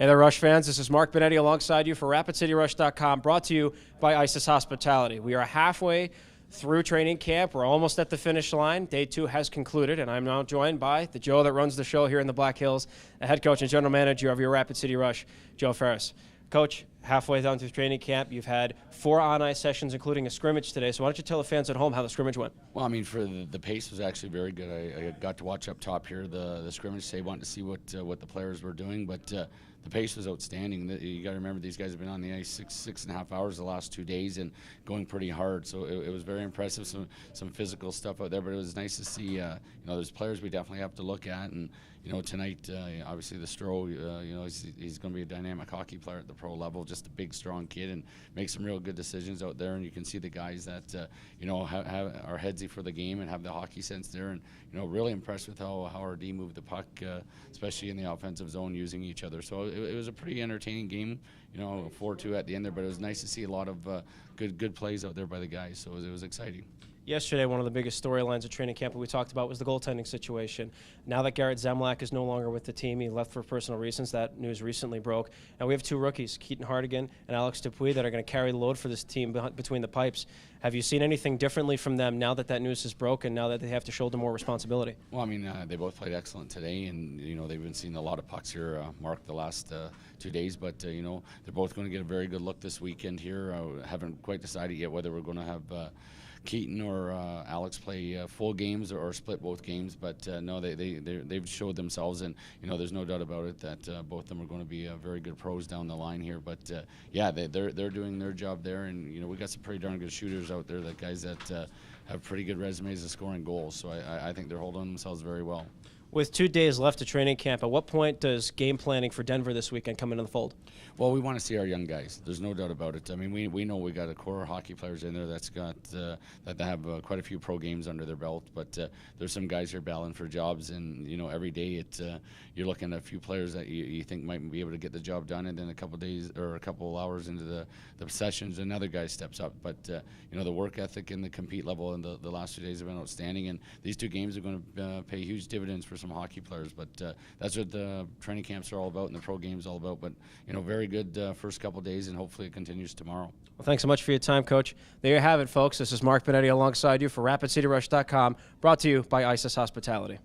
Hey there, Rush fans. This is Mark Binetti alongside you for RapidCityRush.com, brought to you by ISIS Hospitality. We are halfway through training camp. We're almost at the finish line. Day 2 has concluded, and I'm now joined by the Joe that runs the show here in the Black Hills, the head coach and general manager of your Rapid City Rush, Joe Ferras. Coach, halfway down through training camp, you've had 4 on-ice sessions, including a scrimmage today. So why don't you tell the fans at home how the scrimmage went? Well, I mean, for the pace was actually very good. I got to watch up top here the scrimmage today, wanting to see what the players were doing, but the pace was outstanding. You got to remember these guys have been on the ice six and a half hours the last 2 days and going pretty hard. So it was very impressive. Some physical stuff out there, but it was nice to see. There's players we definitely have to look at, and tonight, obviously the Stro, he's going to be a dynamic hockey player at the pro level, just a big, strong kid, and make some real good decisions out there. And you can see the guys that are headsy for the game and have the hockey sense there. And really impressed with how our D moved the puck, especially in the offensive zone, using each other. So it was a pretty entertaining game. 4-2 at the end there, but it was nice to see a lot of good plays out there by the guys. So it was exciting. Yesterday, one of the biggest storylines of training camp that we talked about was the goaltending situation. Now that Garrett Zemlak is no longer with the team, he left for personal reasons. That news recently broke. And we have 2 rookies, Keaton Hardigan and Alex Dupuis, that are going to carry the load for this team between the pipes. Have you seen anything differently from them now that news is broken, now that they have to shoulder more responsibility? Well, I mean, they both played excellent today, and they've been seeing a lot of pucks here, Mark, the last 2 days. But they're both going to get a very good look this weekend here. Haven't quite decided yet whether we're going to have Keaton or Alex play full games or split both games, but no, they've showed themselves, and there's no doubt about it that both of them are going to be very good pros down the line here. But yeah, they're doing their job there, and we got some pretty darn good shooters out there, guys that have pretty good resumes of scoring goals. So I think they're holding themselves very well. With 2 days left of training camp, at what point does game planning for Denver this weekend come into the fold? Well, we want to see our young guys. There's no doubt about it. I mean, we know we got a core of hockey players in there that have quite a few pro games under their belt. But there's some guys here battling for jobs, and every day you're looking at a few players that you think might be able to get the job done, and then a couple days or a couple hours into the sessions, another guy steps up. But the work ethic and the compete level in the last 2 days have been outstanding, and these 2 games are going to pay huge dividends for some hockey players. But that's what the training camps are all about and the pro games all about. But very good first couple days, and hopefully it continues tomorrow. Well, thanks so much for your time, Coach. There you have it, folks. This is Mark Binetti alongside you for RapidCityRush.com, brought to you by ISIS Hospitality.